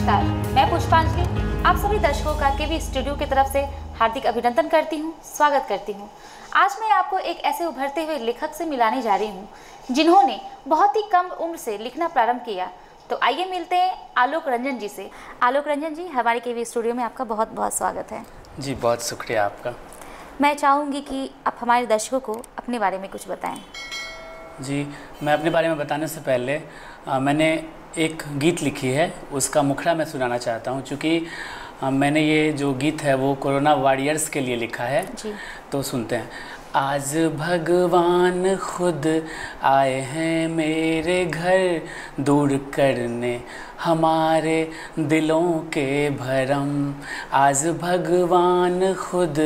नमस्कार, मैं पुष्पांजलि आप सभी दर्शकों का केवी स्टूडियो की तरफ से हार्दिक अभिनंदन करती हूँ, स्वागत करती हूँ। आज मैं आपको एक ऐसे उभरते हुए लेखक से मिलाने जा रही हूँ जिन्होंने बहुत ही कम उम्र से लिखना प्रारंभ किया। तो आइए मिलते हैं आलोक रंजन जी से। आलोक रंजन जी, हमारे केवी स्टूडियो में आपका बहुत बहुत स्वागत है। जी, बहुत शुक्रिया आपका। मैं चाहूँगी कि आप हमारे दर्शकों को अपने बारे में कुछ बताएं। जी, मैं अपने बारे में बताने से पहले मैंने एक गीत लिखी है, उसका मुखड़ा मैं सुनाना चाहता हूँ। चूँकि मैंने ये जो गीत है वो कोरोना वॉरियर्स के लिए लिखा है जी। तो सुनते हैं। आज भगवान खुद आए हैं मेरे घर, दूर करने हमारे दिलों के भरम। आज भगवान खुद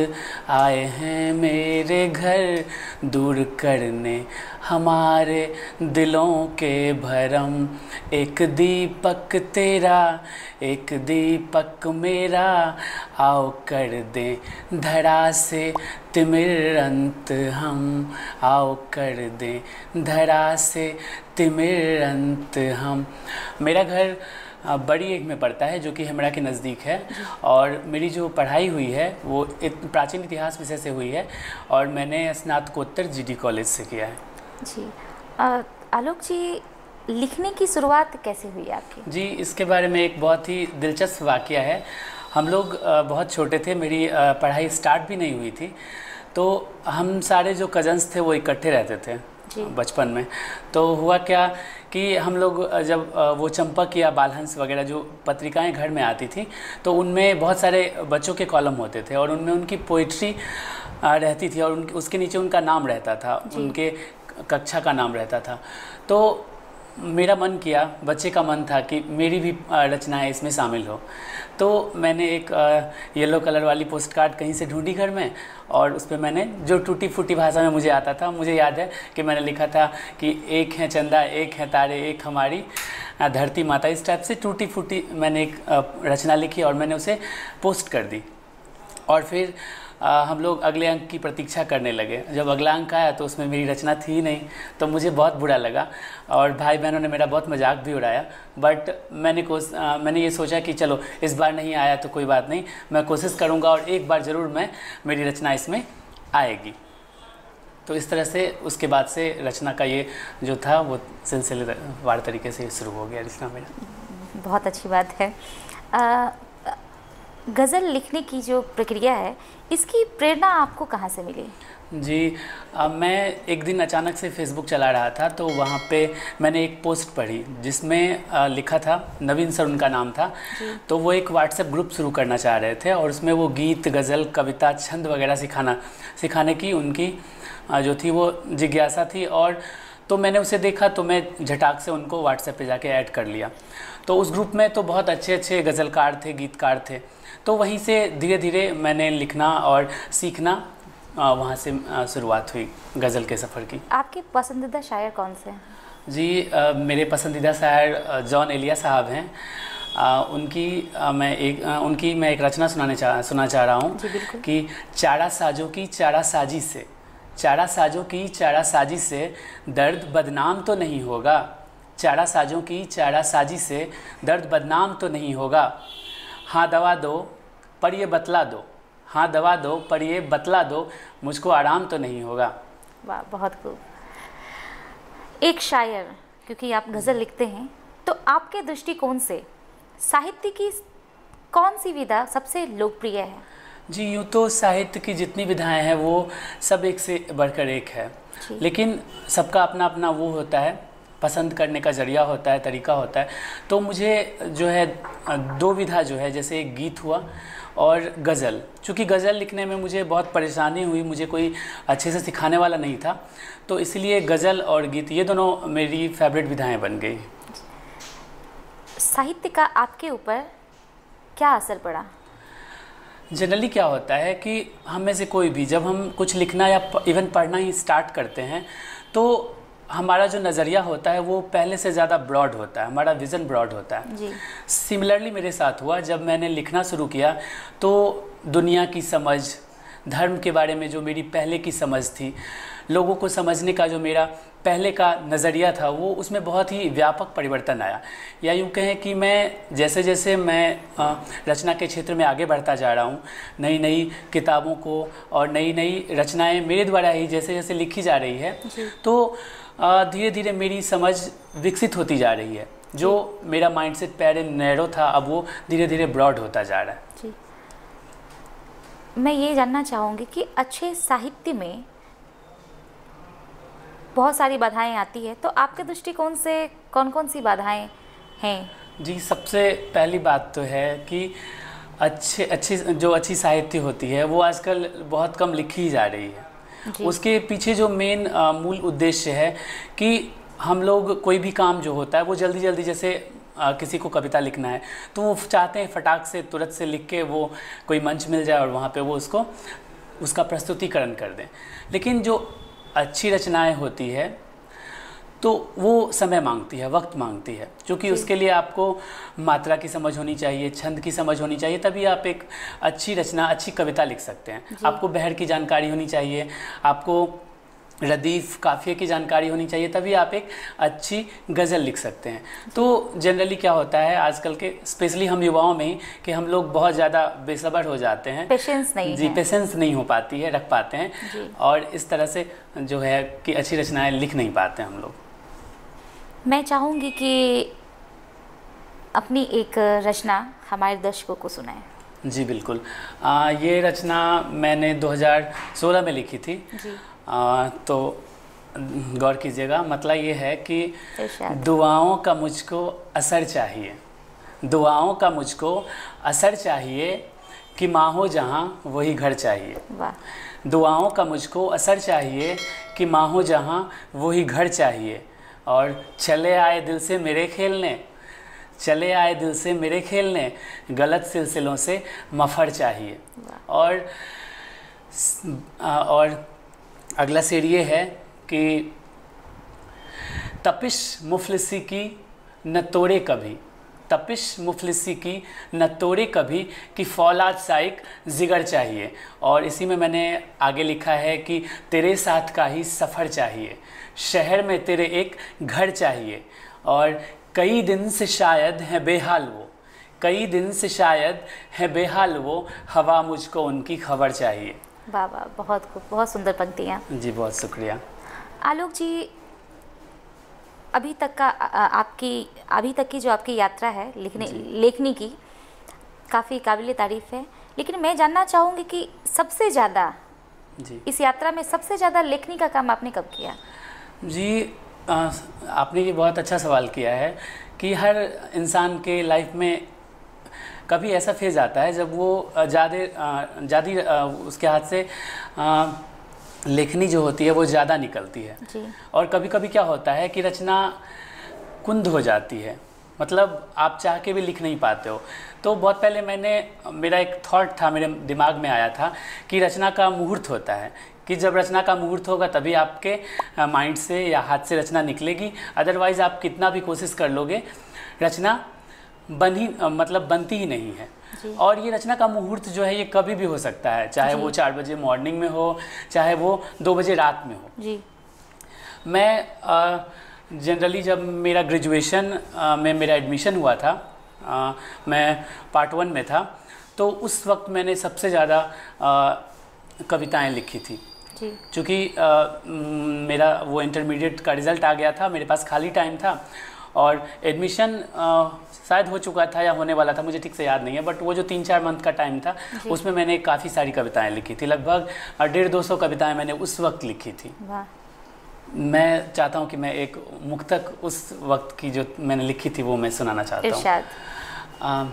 आए हैं मेरे घर, दूर करने हमारे दिलों के भरम। एक दीपक तेरा, एक दीपक मेरा, आओ कर दें धरा से तिमिरंत हम। आओ कर दें धरा से तिमिरंत हम। मेरा घर बड़ी एक में पड़ता है जो कि हेमड़ा के नज़दीक है, और मेरी जो पढ़ाई हुई है वो प्राचीन इतिहास विषय से हुई है, और मैंने स्नातकोत्तर जीडी कॉलेज से किया है। जी, आलोक जी, लिखने की शुरुआत कैसे हुई आपकी? जी, इसके बारे में एक बहुत ही दिलचस्प वाक़या है। हम लोग बहुत छोटे थे, मेरी पढ़ाई स्टार्ट भी नहीं हुई थी, तो हम सारे जो कज़न्स थे वो इकट्ठे रहते थे बचपन में। तो हुआ क्या कि हम लोग जब वो चंपक या बालहंस वगैरह जो पत्रिकाएं घर में आती थी, तो उनमें बहुत सारे बच्चों के कॉलम होते थे, और उनमें उनकी पोइट्री रहती थी, और उसके नीचे उनका नाम रहता था, उनके कक्षा का नाम रहता था। तो मेरा मन किया, बच्चे का मन था कि मेरी भी रचनाएं इसमें शामिल हो। तो मैंने एक येलो कलर वाली पोस्ट कार्ड कहीं से ढूंढी घर में, और उस पर मैंने जो टूटी फूटी भाषा में मुझे आता था, मुझे याद है कि मैंने लिखा था कि एक है चंदा, एक है तारे, एक हमारी धरती माता। इस टाइप से टूटी फूटी मैंने एक रचना लिखी और मैंने उसे पोस्ट कर दी। और फिर हम लोग अगले अंक की प्रतीक्षा करने लगे। जब अगला अंक आया तो उसमें मेरी रचना थी ही नहीं, तो मुझे बहुत बुरा लगा, और भाई बहनों ने मेरा बहुत मजाक भी उड़ाया। बट मैंने ये सोचा कि चलो इस बार नहीं आया तो कोई बात नहीं, मैं कोशिश करूँगा और एक बार ज़रूर मेरी रचना इसमें आएगी। तो इस तरह से उसके बाद से रचना का ये जो था वो सिलसिलेवार तरीके से शुरू हो गया रचना मेरा। बहुत अच्छी बात है। गज़ल लिखने की जो प्रक्रिया है, इसकी प्रेरणा आपको कहाँ से मिली? जी, मैं एक दिन अचानक से फेसबुक चला रहा था, तो वहाँ पे मैंने एक पोस्ट पढ़ी जिसमें लिखा था, नवीन सर उनका नाम था। तो वो एक व्हाट्सएप ग्रुप शुरू करना चाह रहे थे, और उसमें वो गीत, गज़ल, कविता, छंद वगैरह सिखाने की उनकी जो थी वो जिज्ञासा थी। और तो मैंने उसे देखा, तो मैं झटाक से उनको व्हाट्सएप पे जाके ऐड कर लिया। तो उस ग्रुप में तो बहुत अच्छे अच्छे गज़लकार थे, गीतकार थे। तो वहीं से धीरे धीरे मैंने लिखना और सीखना, वहाँ से शुरुआत हुई गज़ल के सफ़र की। आपके पसंदीदा शायर कौन से हैं? जी, मेरे पसंदीदा शायर जॉन एलिया साहब हैं। उनकी मैं एक रचना सुना चाह रहा हूँ कि चारा साजों की चारा साजी से, चारा साजों की चारा साजी से दर्द बदनाम तो नहीं होगा। चारा साजों की चारा साजी से दर्द बदनाम तो नहीं होगा। हाँ दवा दो पर ये बतला दो, हाँ दवा दो पर ये बतला दो, मुझको आराम तो नहीं होगा। वाह, बहुत खूब। एक शायर, क्योंकि आप गज़ल लिखते हैं, तो आपके दृष्टिकोण से साहित्य की कौन सी विधा सबसे लोकप्रिय है? जी, यूँ तो साहित्य की जितनी विधाएं हैं वो सब एक से बढ़कर एक है, लेकिन सबका अपना अपना वो होता है, पसंद करने का जरिया होता है, तरीका होता है। तो मुझे जो है दो विधा जो है, जैसे एक गीत हुआ और गज़ल। चूँकि गज़ल लिखने में मुझे बहुत परेशानी हुई, मुझे कोई अच्छे से सिखाने वाला नहीं था, तो इसलिए गज़ल और गीत ये दोनों मेरी फेवरेट विधाएं बन गई। साहित्य का आपके ऊपर क्या असर पड़ा? जनरली क्या होता है कि हम में से कोई भी जब हम कुछ लिखना या इवन पढ़ना ही स्टार्ट करते हैं, तो हमारा जो नज़रिया होता है वो पहले से ज़्यादा ब्रॉड होता है, हमारा विज़न ब्रॉड होता है जी। सिमिलरली मेरे साथ हुआ, जब मैंने लिखना शुरू किया तो दुनिया की समझ, धर्म के बारे में जो मेरी पहले की समझ थी, लोगों को समझने का जो मेरा पहले का नज़रिया था, वो उसमें बहुत ही व्यापक परिवर्तन आया। या यूँ कहें कि मैं जैसे जैसे मैं रचना के क्षेत्र में आगे बढ़ता जा रहा हूँ, नई नई किताबों को और नई नई रचनाएं मेरे द्वारा ही जैसे जैसे लिखी जा रही है, तो धीरे धीरे मेरी समझ विकसित होती जा रही है। जो मेरा माइंडसेट पहले नैरो था, अब वो धीरे धीरे ब्रॉड होता जा रहा है। जी, मैं ये जानना चाहूँगी कि अच्छे साहित्य में बहुत सारी बाधाएं आती है, तो आपके दृष्टिकोण से कौन कौन सी बाधाएं हैं? जी, सबसे पहली बात तो है कि अच्छी साहित्य होती है वो आजकल बहुत कम लिखी जा रही है। उसके पीछे जो मेन मूल उद्देश्य है कि हम लोग कोई भी काम जो होता है वो जल्दी जल्दी, जैसे किसी को कविता लिखना है तो वो चाहते हैं फटाक से तुरंत से लिख के वो कोई मंच मिल जाए और वहाँ पे वो उसका प्रस्तुतिकरण कर दें। लेकिन जो अच्छी रचनाएं होती है तो वो समय मांगती है, वक्त मांगती है, क्योंकि उसके लिए आपको मात्रा की समझ होनी चाहिए, छंद की समझ होनी चाहिए, तभी आप एक अच्छी रचना, अच्छी कविता लिख सकते हैं। आपको बहर की जानकारी होनी चाहिए, आपको रदीफ काफ़िए की जानकारी होनी चाहिए, तभी आप एक अच्छी गज़ल लिख सकते हैं। तो जनरली क्या होता है आजकल के, स्पेशली हम युवाओं में ही, कि हम लोग बहुत ज़्यादा बेसब्र हो जाते हैं, पेशेंस नहीं जी, पेशेंस नहीं हो पाती है, रख पाते हैं, और इस तरह से जो है कि अच्छी रचनाएं लिख नहीं पाते हम लोग। मैं चाहूँगी कि अपनी एक रचना हमारे दर्शकों को सुनाएं। जी बिल्कुल। ये रचना मैंने 2016 में लिखी थी। जी। तो गौर कीजिएगा, मतलब ये है कि दुआओं का मुझको असर चाहिए, दुआओं का मुझको असर चाहिए, कि माँ हो जहाँ वही घर चाहिए। वाह। दुआओं का मुझको असर चाहिए, कि माँ हो जहाँ वही घर चाहिए, और चले आए दिल से मेरे खेलने, चले आए दिल से मेरे खेलने, गलत सिलसिलों से मफर चाहिए। और अगला शेर ये है कि तपिश मुफलिसी की न तोड़े कभी, तपिश मुफलिसी की न तोड़े कभी, कि फौलाद साइक जिगर चाहिए। और इसी में मैंने आगे लिखा है कि तेरे साथ का ही सफ़र चाहिए, शहर में तेरे एक घर चाहिए, और कई दिन से शायद है बेहाल वो, कई दिन से शायद है बेहाल वो, हवा मुझको उनकी खबर चाहिए। वाह वाह, बहुत सुंदर पंक्तियाँ। जी बहुत शुक्रिया। आलोक जी, अभी तक की जो आपकी यात्रा है लेखनी की, काफ़ी काबिल तारीफ़ है, लेकिन मैं जानना चाहूँगी कि सबसे ज़्यादा इस यात्रा में सबसे ज़्यादा लेखनी का काम आपने कब किया? जी, आपने ये बहुत अच्छा सवाल किया है कि हर इंसान के लाइफ में कभी ऐसा फेज आता है जब वो ज़्यादा उसके हाथ से लेखनी जो होती है वो ज़्यादा निकलती है जी। और कभी कभी क्या होता है कि रचना कुंद हो जाती है, मतलब आप चाह के भी लिख नहीं पाते हो। तो बहुत पहले मेरा एक थॉट था, मेरे दिमाग में आया था कि रचना का मुहूर्त होता है, कि जब रचना का मुहूर्त होगा तभी आपके माइंड से या हाथ से रचना निकलेगी, अदरवाइज़ आप कितना भी कोशिश कर लोगे रचना बनती ही नहीं है। और ये रचना का मुहूर्त जो है ये कभी भी हो सकता है, चाहे वो 4 बजे मॉर्निंग में हो, चाहे वो 2 बजे रात में हो जी। मैं जनरली जब मेरा ग्रेजुएशन में मेरा एडमिशन हुआ था, मैं पार्ट 1 में था, तो उस वक्त मैंने सबसे ज़्यादा कविताएं लिखी थी, क्योंकि मेरा वो इंटरमीडिएट का रिज़ल्ट आ गया था, मेरे पास खाली टाइम था और एडमिशन शायद हो चुका था या होने वाला था, मुझे ठीक से याद नहीं है, बट वो जो 3-4 मंथ का टाइम था उसमें मैंने काफ़ी सारी कविताएं लिखी थी, लगभग 150-200 कविताएं मैंने उस वक्त लिखी थी। मैं चाहता हूं कि मैं एक मुक्तक उस वक्त की जो मैंने लिखी थी वो मैं सुनाना चाहता हूँ।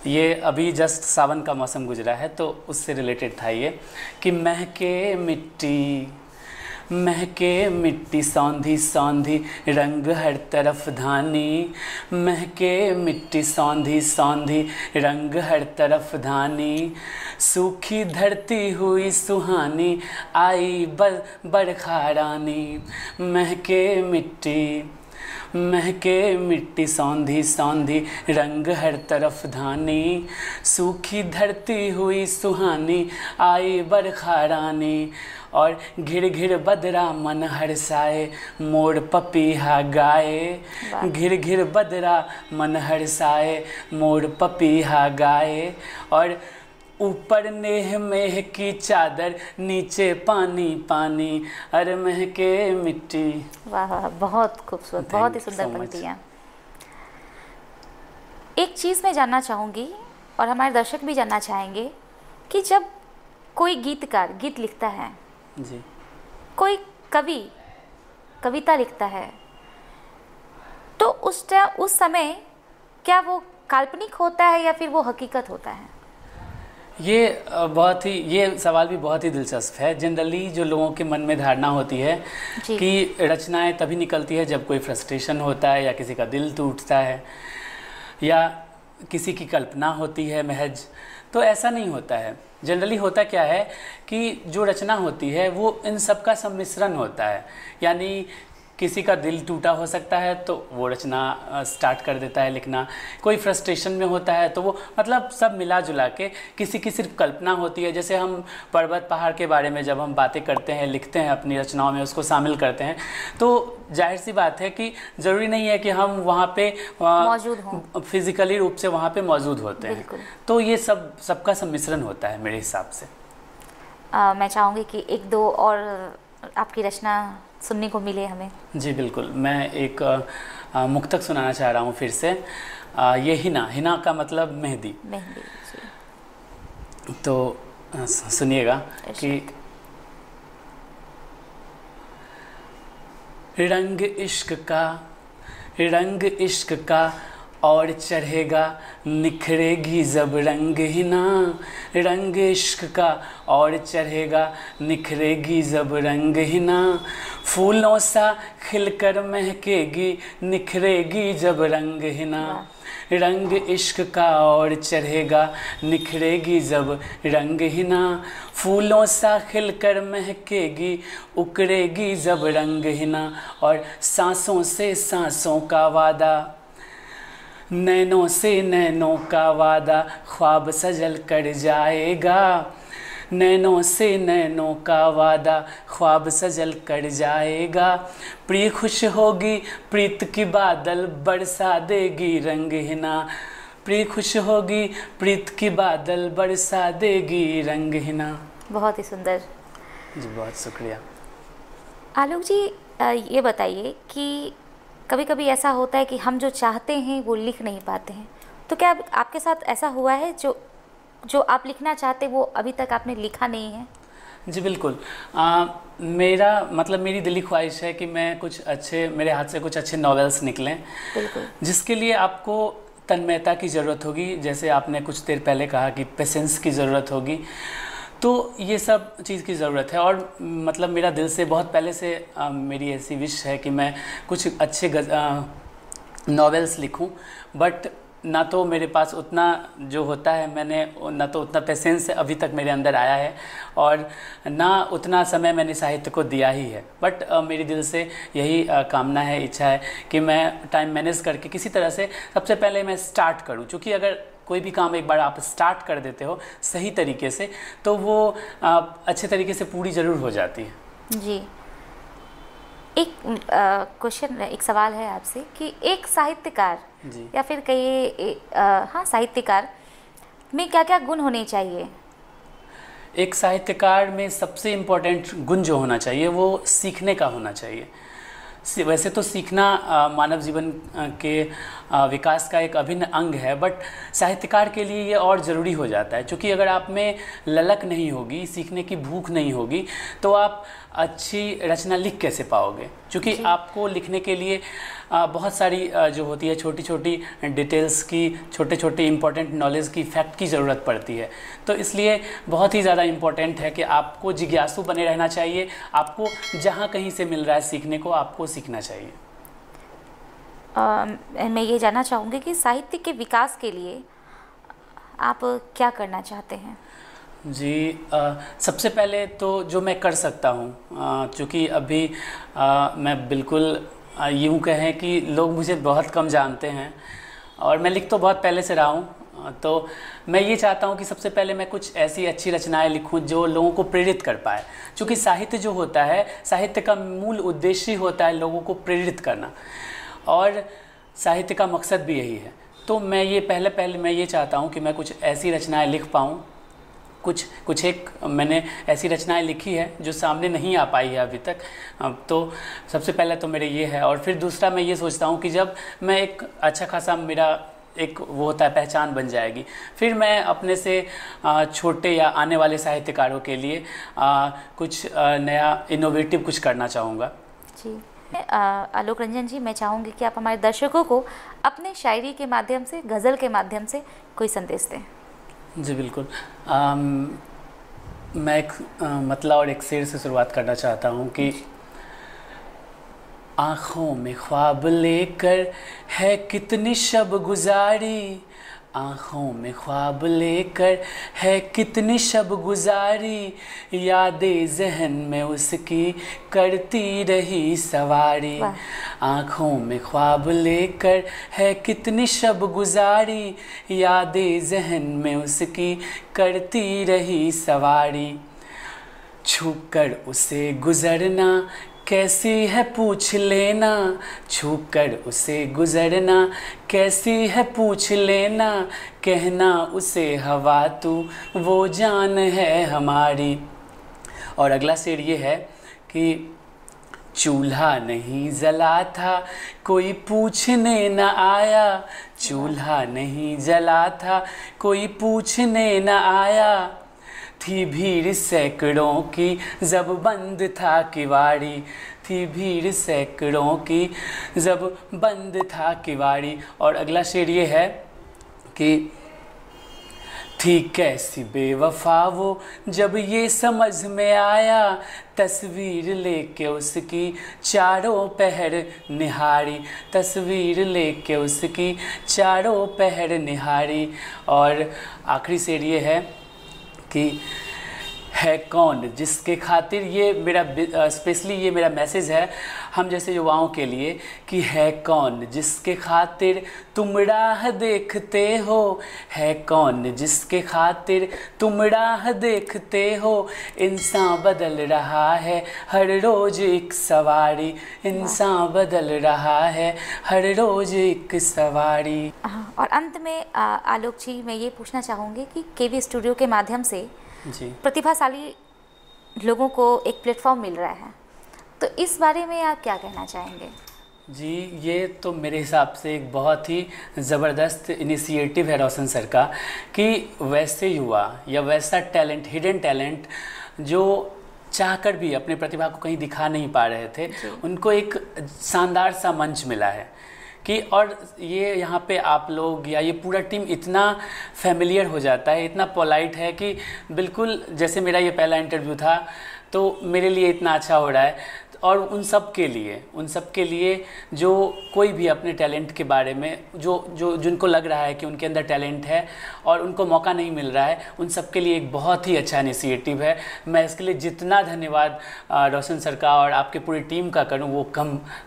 ये अभी जस्ट सावन का मौसम गुजरा है तो उससे रिलेटेड था ये कि महके मिट्टी सौंधी सौंधी रंग हर तरफ धानी, महके मिट्टी सौंधी सौंधी रंग हर तरफ धानी, सूखी धरती हुई सुहानी आई बरखा रानी, महके मिट्टी महके मिट्टी सौंधी सौंधी रंग हर तरफ धानी, सूखी धरती हुई सुहानी आई बरखा रानी। और घिर घिर बदरा मन हरसाए मोर पपीहा गाए, घिर घिर बदरा मन हरसाए मोर पपीहा गाए। और ऊपर नेह मेह की चादर नीचे पानी पानी, अरे महके मिट्टी। वाह वाह, बहुत खूबसूरत, बहुत ही सुंदर पंक्तियाँ। एक चीज़ मैं जानना चाहूँगी और हमारे दर्शक भी जानना चाहेंगे कि जब कोई गीतकार गीत लिखता है जी, कोई कवि कविता लिखता है, तो उस समय क्या वो काल्पनिक होता है या फिर वो हकीकत होता है? ये सवाल भी बहुत ही दिलचस्प है। जनरली जो लोगों के मन में धारणा होती है कि रचनाएं तभी निकलती है जब कोई फ्रस्ट्रेशन होता है या किसी का दिल टूटता है या किसी की कल्पना होती है महज। तो ऐसा नहीं होता है। जनरली होता क्या है कि जो रचना होती है वो इन सब का सम्मिश्रण होता है। यानी किसी का दिल टूटा हो सकता है तो वो रचना स्टार्ट कर देता है लिखना, कोई फ्रस्ट्रेशन में होता है तो वो मतलब सब मिला जुला के किसी की सिर्फ कल्पना होती है। जैसे हम पर्वत पहाड़ के बारे में जब हम बातें करते हैं, लिखते हैं अपनी रचनाओं में, उसको शामिल करते हैं, तो जाहिर सी बात है कि ज़रूरी नहीं है कि हम वहाँ पे मौजूद हों, फिजिकली रूप से वहाँ पे मौजूद होते हैं। तो ये सबका सम्मिश्रण होता है मेरे हिसाब से। मैं चाहूँगी कि एक दो और आपकी रचना सुनने को मिले हमें। जी बिल्कुल, मैं एक मुक्तक सुनाना चाह रहा हूँ फिर से। ये हिना का मतलब मेहंदी। मेहंदी जी। तो सुनिएगा कि रंग इश्क का और चढ़ेगा निखरेगी जब रंग हिना, रंग इश्क का और चढ़ेगा निखरेगी जब रंग हिना, फूलों सा खिलकर महकेगी निखरेगी जब रंग हिना, रंग इश्क का और चढ़ेगा निखरेगी जब रंग हिना, फूलों सा खिलकर महकेगी उकरेगी जब रंग हिना। और सांसों से सांसों का वादा, नैनों से नैनों का वादा ख्वाब सजल कर जाएगा, नैनों से नैनों का वादा ख्वाब सजल कर जाएगा, प्रिय खुश होगी प्रीत की बादल बरसा देगी रंग हिना, प्रिय खुश होगी प्रीत की बादल बरसा देगी रंग हिना। बहुत ही सुंदर जी, बहुत शुक्रिया। आलोक जी, ये बताइए कि कभी कभी ऐसा होता है कि हम जो चाहते हैं वो लिख नहीं पाते हैं, तो क्या आपके साथ ऐसा हुआ है जो आप लिखना चाहते वो अभी तक आपने लिखा नहीं है? जी बिल्कुल। मेरी दिली ख्वाहिश है कि मेरे हाथ से कुछ अच्छे नॉवेल्स निकलें। बिल्कुल। जिसके लिए आपको तन्मयता की ज़रूरत होगी, जैसे आपने कुछ देर पहले कहा कि पेशेंस की ज़रूरत होगी, तो ये सब चीज़ की ज़रूरत है। और मतलब मेरा दिल से बहुत पहले से मेरी ऐसी विश है कि मैं कुछ अच्छे नॉवेल्स लिखूं, बट ना तो मेरे पास उतना जो होता है ना तो उतना पेशेंस अभी तक मेरे अंदर आया है और ना उतना समय मैंने साहित्य को दिया ही है। बट मेरे दिल से यही कामना है, इच्छा है कि मैं टाइम मैनेज करके किसी तरह से सबसे पहले मैं स्टार्ट करूं। क्योंकि अगर कोई भी काम एक बार आप स्टार्ट कर देते हो सही तरीके से तो वो अच्छे तरीके से पूरी ज़रूर हो जाती है। जी, एक क्वेश्चन, एक सवाल है आपसे कि एक साहित्यकार या फिर साहित्यकार में क्या क्या गुण होने चाहिए? एक साहित्यकार में सबसे इम्पोर्टेंट गुण जो होना चाहिए वो सीखने का होना चाहिए। वैसे तो सीखना मानव जीवन के विकास का एक अभिन्न अंग है, बट साहित्यकार के लिए ये और ज़रूरी हो जाता है। क्योंकि अगर आप में ललक नहीं होगी, सीखने की भूख नहीं होगी, तो आप अच्छी रचना लिख कैसे पाओगे? क्योंकि आपको लिखने के लिए बहुत सारी जो होती है छोटी छोटी डिटेल्स की, छोटे छोटे इम्पोर्टेंट नॉलेज की, फैक्ट की ज़रूरत पड़ती है। तो इसलिए बहुत ही ज़्यादा इम्पोर्टेंट है कि आपको जिज्ञासु बने रहना चाहिए। आपको जहाँ कहीं से मिल रहा है सीखने को, आपको सीखना चाहिए। मैं ये जानना चाहूँगी कि साहित्य के विकास के लिए आप क्या करना चाहते हैं? जी, सबसे पहले तो जो मैं कर सकता हूँ, क्योंकि अभी मैं बिल्कुल यूँ कहें कि लोग मुझे बहुत कम जानते हैं और मैं लिख तो बहुत पहले से रहा हूँ। तो मैं ये चाहता हूँ कि सबसे पहले मैं कुछ ऐसी अच्छी रचनाएं लिखूँ जो लोगों को प्रेरित कर पाए, क्योंकि साहित्य जो होता है, साहित्य का मूल उद्देश्य ही होता है लोगों को प्रेरित करना, और साहित्य का मकसद भी यही है। तो मैं ये पहले मैं ये चाहता हूँ कि मैं कुछ ऐसी रचनाएं लिख पाऊँ। कुछ एक मैंने ऐसी रचनाएं लिखी है जो सामने नहीं आ पाई है अभी तक। तो सबसे पहले तो मेरे ये है, और फिर दूसरा मैं ये सोचता हूँ कि जब मैं एक अच्छा खासा मेरा एक वो होता है पहचान बन जाएगी, फिर मैं अपने से छोटे या आने वाले साहित्यकारों के लिए कुछ नया इनोवेटिव कुछ करना चाहूँगा। जी आलोक रंजन जी, मैं चाहूँगी कि आप हमारे दर्शकों को अपने शायरी के माध्यम से, गज़ल के माध्यम से कोई संदेश दें। जी बिल्कुल। मैं एक मतला और एक शेर से शुरुआत करना चाहता हूँ कि आँखों में ख्वाब लेकर है कितनी शब गुजारी, आँखों में ख्वाब लेकर है कितनी शब गुजारी, यादें ज़हन में उसकी करती रही सवारी। आँखों में ख्वाब लेकर है कितनी शब गुजारी, यादें ज़हन में उसकी करती रही सवारी। छूकर कर उसे गुज़रना कैसी है पूछ लेना, छूकर उसे गुज़रना कैसी है पूछ लेना, कहना उसे हवा तू वो जान है हमारी। और अगला शेर ये है कि चूल्हा नहीं जला था कोई पूछने न आया, चूल्हा नहीं जला था कोई पूछने न आया, थी भीड़ सैकड़ों की जब बंद था किवाड़ी, थी भीड़ सैकड़ों की जब बंद था किवाड़ी। और अगला शेर ये है कि थी कैसी बेवफा वो जब ये समझ में आया, तस्वीर लेके उसकी चारों पहर निहारी, तस्वीर लेके उसकी चारों पहर निहारी। और आखिरी शेर ये है कि है कौन जिसके खातिर, ये मेरा स्पेशली ये मेरा मैसेज है हम जैसे युवाओं के लिए, कि है कौन जिसके खातिर तुम राह देखते हो, है कौन जिसके खातिर तुम राह देखते हो, इंसान बदल रहा है हर रोज़ एक सवारी, इंसान बदल रहा है हर रोज़ एक सवारी। और अंत में आलोक जी, मैं ये पूछना चाहूँगी कि केवी स्टूडियो के माध्यम से जी प्रतिभाशाली लोगों को एक प्लेटफॉर्म मिल रहा है, तो इस बारे में आप क्या कहना चाहेंगे? जी, ये तो मेरे हिसाब से एक बहुत ही ज़बरदस्त इनिशिएटिव है रोशन सर का, कि वैसे युवा या वैसा टैलेंट, हिडन टैलेंट जो चाहकर भी अपने प्रतिभा को कहीं दिखा नहीं पा रहे थे, उनको एक शानदार सा मंच मिला है कि, और ये यहाँ पे आप लोग या ये पूरा टीम इतना फैमिलियर हो जाता है, इतना पोलाइट है कि बिल्कुल जैसे मेरा ये पहला इंटरव्यू था तो मेरे लिए इतना अच्छा हो रहा है। और उन सब के लिए जो कोई भी अपने टैलेंट के बारे में जिनको लग रहा है कि उनके अंदर टैलेंट है और उनको मौका नहीं मिल रहा है, उन सब के लिए एक बहुत ही अच्छा इनिशिएटिव है। मैं इसके लिए जितना धन्यवाद रोशन सर का और आपके पूरी टीम का करूं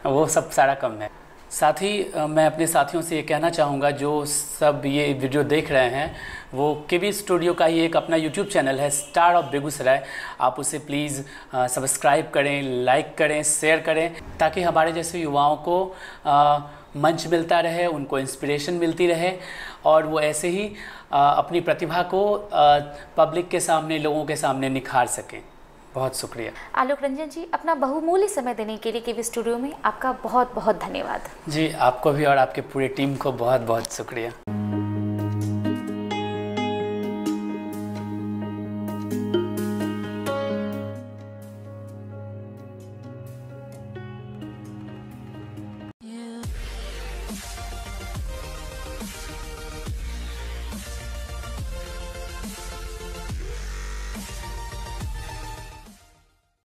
वो सब सारा कम है। साथ ही मैं अपने साथियों से ये कहना चाहूँगा जो सब ये वीडियो देख रहे हैं, वो केवी स्टूडियो का ही एक अपना यूट्यूब चैनल है स्टार ऑफ बेगूसराय, आप उसे प्लीज़ सब्सक्राइब करें, लाइक करें, शेयर करें, ताकि हमारे जैसे युवाओं को मंच मिलता रहे, उनको इंस्पिरेशन मिलती रहे और वो ऐसे ही अपनी प्रतिभा को पब्लिक के सामने, लोगों के सामने निखार सकें। बहुत शुक्रिया। आलोक रंजन जी, अपना बहुमूल्य समय देने के लिए केवी स्टूडियो में आपका बहुत बहुत धन्यवाद। जी, आपको भी और आपके पूरे टीम को बहुत बहुत शुक्रिया।